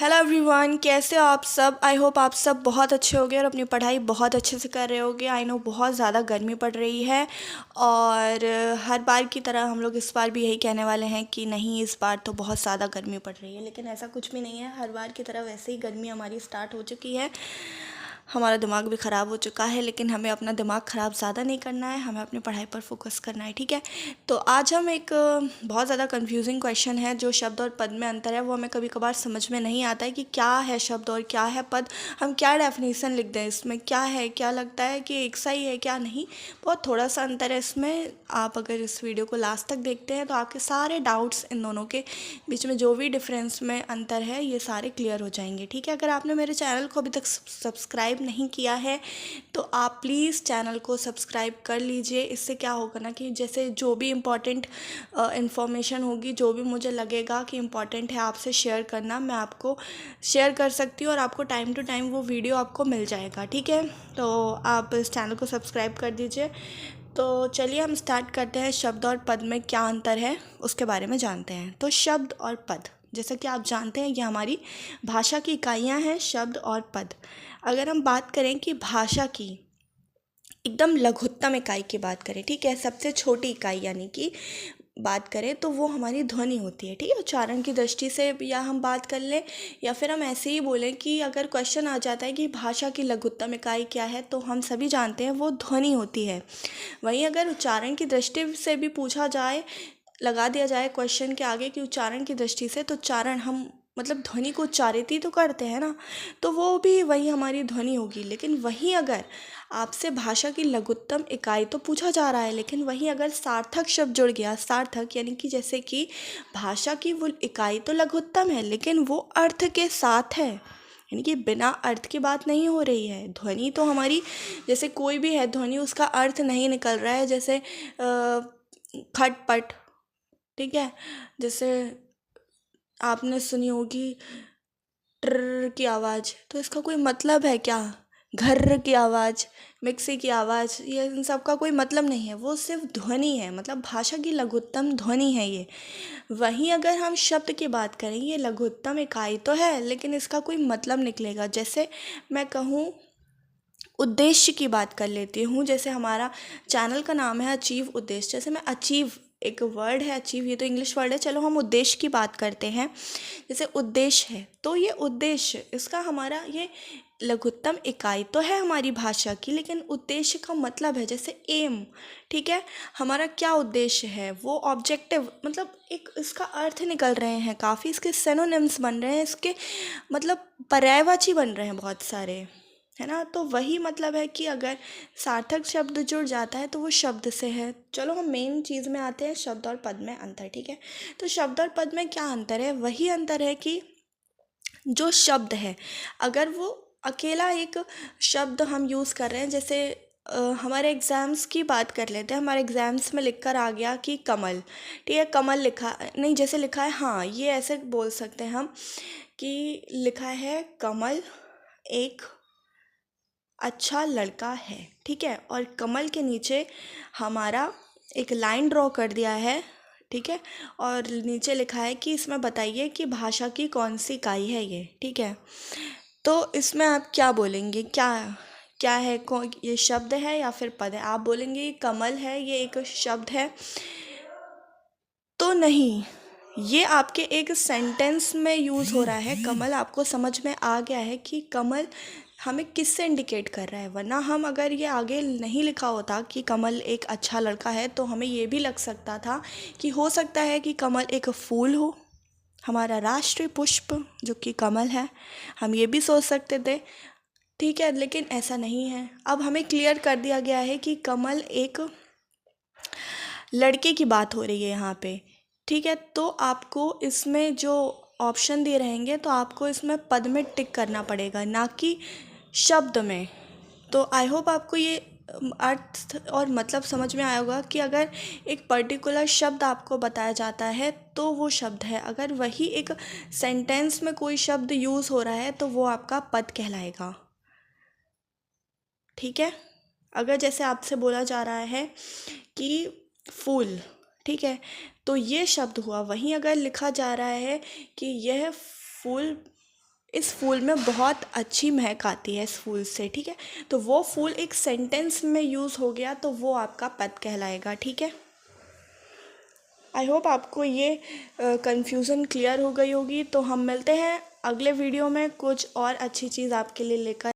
Hello everyone, कैसे हो आप सब। आई होप आप सब बहुत अच्छे होगे और अपनी पढ़ाई बहुत अच्छे से कर रहे होगे। आई नो बहुत ज़्यादा गर्मी पड़ रही है और हर बार की तरह हम लोग इस बार भी यही कहने वाले हैं कि नहीं, इस बार तो बहुत ज़्यादा गर्मी पड़ रही है, लेकिन ऐसा कुछ भी नहीं है। हर बार की तरह वैसे ही गर्मी हमारी स्टार्ट हो चुकी है। हमारा दिमाग भी ख़राब हो चुका है, लेकिन हमें अपना दिमाग ख़राब ज़्यादा नहीं करना है, हमें अपनी पढ़ाई पर फोकस करना है, ठीक है। तो आज हम एक बहुत ज़्यादा कंफ्यूजिंग क्वेश्चन है, जो शब्द और पद में अंतर है वो हमें कभी कभार समझ में नहीं आता है कि क्या है शब्द और क्या है पद। हम क्या डेफिनेशन लिख दें, इसमें क्या है, क्या लगता है कि एक सा ही है, क्या नहीं। बहुत थोड़ा सा अंतर है इसमें। आप अगर इस वीडियो को लास्ट तक देखते हैं तो आपके सारे डाउट्स, इन दोनों के बीच में जो भी डिफरेंस में अंतर है, ये सारे क्लियर हो जाएंगे, ठीक है। अगर आपने मेरे चैनल को अभी तक सब्सक्राइब नहीं किया है तो आप प्लीज़ चैनल को सब्सक्राइब कर लीजिए। इससे क्या होगा ना कि जैसे जो भी इम्पोर्टेंट इन्फॉर्मेशन होगी, जो भी मुझे लगेगा कि इम्पॉर्टेंट है आपसे शेयर करना, मैं आपको शेयर कर सकती हूँ और आपको टाइम टू टाइम वो वीडियो आपको मिल जाएगा, ठीक है। तो आप इस चैनल को सब्सक्राइब कर दीजिए। तो चलिए हम स्टार्ट करते हैं। शब्द और पद में क्या अंतर है उसके बारे में जानते हैं। तो शब्द और पद, जैसा कि आप जानते हैं, ये हमारी भाषा की इकाइयाँ हैं, शब्द और पद। अगर हम बात करें कि भाषा की एकदम लघुत्तम इकाई की बात करें, ठीक है, सबसे छोटी इकाई यानी कि बात करें तो वो हमारी ध्वनि होती है, ठीक है। उच्चारण की दृष्टि से या हम बात कर लें या फिर हम ऐसे ही बोलें कि अगर क्वेश्चन आ जाता है कि भाषा की लघुत्तम इकाई क्या है, तो हम सभी जानते हैं वो ध्वनि होती है। वहीं अगर उच्चारण की दृष्टि से भी पूछा जाए, लगा दिया जाए क्वेश्चन के आगे कि उच्चारण की दृष्टि से, तो उच्चारण हम मतलब ध्वनि को उच्चारित ही तो करते हैं ना, तो वो भी वही हमारी ध्वनि होगी। लेकिन वहीं अगर आपसे भाषा की लघुत्तम इकाई तो पूछा जा रहा है, लेकिन वहीं अगर सार्थक शब्द जुड़ गया, सार्थक यानी कि जैसे कि भाषा की वो इकाई तो लघुत्तम है लेकिन वो अर्थ के साथ है, यानी कि बिना अर्थ की बात नहीं हो रही है। ध्वनि तो हमारी, जैसे कोई भी है ध्वनि, उसका अर्थ नहीं निकल रहा है, जैसे खटपट, ठीक है। जैसे आपने सुनी होगी ट्र की आवाज़, तो इसका कोई मतलब है क्या। घर की आवाज़, मिक्सी की आवाज़, ये इन सब का कोई मतलब नहीं है, वो सिर्फ ध्वनि है, मतलब भाषा की लघुत्तम ध्वनि है ये। वहीं अगर हम शब्द की बात करें, ये लघुत्तम इकाई तो है लेकिन इसका कोई मतलब निकलेगा। जैसे मैं कहूँ, उद्देश्य की बात कर लेती हूँ। जैसे हमारा चैनल का नाम है अचीव उद्देश्य, जैसे मैं अचीव, एक वर्ड है अचीव, ये तो इंग्लिश वर्ड है, चलो हम उद्देश्य की बात करते हैं। जैसे उद्देश्य है तो ये उद्देश्य, इसका हमारा ये लघुत्तम इकाई तो है हमारी भाषा की, लेकिन उद्देश्य का मतलब है जैसे एम, ठीक है। हमारा क्या उद्देश्य है, वो ऑब्जेक्टिव, मतलब एक इसका अर्थ निकल रहे हैं, काफ़ी इसके सिनोनिम्स बन रहे हैं, इसके मतलब पर्यायवाची बन रहे हैं बहुत सारे, है ना। तो वही मतलब है कि अगर सार्थक शब्द जुड़ जाता है तो वो शब्द से है। चलो हम मेन चीज़ में आते हैं, शब्द और पद में अंतर, ठीक है। तो शब्द और पद में क्या अंतर है, वही अंतर है कि जो शब्द है, अगर वो अकेला एक शब्द हम यूज़ कर रहे हैं, जैसे हमारे एग्ज़ाम्स की बात कर लेते हैं। हमारे एग्ज़ाम्स में लिख कर आ गया कि कमल, ठीक है, कमल लिखा नहीं, जैसे लिखा है, हाँ ये ऐसे बोल सकते हैं हम कि लिखा है कमल एक अच्छा लड़का है, ठीक है, और कमल के नीचे हमारा एक लाइन ड्रॉ कर दिया है, ठीक है, और नीचे लिखा है कि इसमें बताइए कि भाषा की कौन सी इकाई है ये, ठीक है। तो इसमें आप क्या बोलेंगे, क्या क्या है, कौन ये शब्द है या फिर पद है। आप बोलेंगे ये कमल है, ये एक शब्द है, तो नहीं, ये आपके एक सेंटेंस में यूज़ हो रहा है। कमल आपको समझ में आ गया है कि कमल हमें किससे इंडिकेट कर रहा है, वरना हम अगर ये आगे नहीं लिखा होता कि कमल एक अच्छा लड़का है तो हमें ये भी लग सकता था कि हो सकता है कि कमल एक फूल हो, हमारा राष्ट्रीय पुष्प जो कि कमल है, हम ये भी सोच सकते थे, ठीक है। लेकिन ऐसा नहीं है, अब हमें क्लियर कर दिया गया है कि कमल एक लड़के की बात हो रही है यहाँ पे, ठीक है। तो आपको इसमें जो ऑप्शन दिए रहेंगे तो आपको इसमें पद में टिक करना पड़ेगा, ना कि शब्द में। तो आई होप आपको ये अर्थ और मतलब समझ में आया होगा कि अगर एक पर्टिकुलर शब्द आपको बताया जाता है तो वो शब्द है, अगर वही एक सेंटेंस में कोई शब्द यूज़ हो रहा है तो वो आपका पद कहलाएगा, ठीक है। अगर जैसे आपसे बोला जा रहा है कि फूल, ठीक है, तो ये शब्द हुआ। वहीं अगर लिखा जा रहा है कि यह फूल इस फूल में बहुत अच्छी महक आती है इस फूल से, ठीक है। तो वो फूल एक सेंटेंस में यूज़ हो गया तो वो आपका पद कहलाएगा, ठीक है। आई होप आपको ये कन्फ्यूज़न क्लियर हो गई होगी। तो हम मिलते हैं अगले वीडियो में कुछ और अच्छी चीज़ आपके लिए लेकर।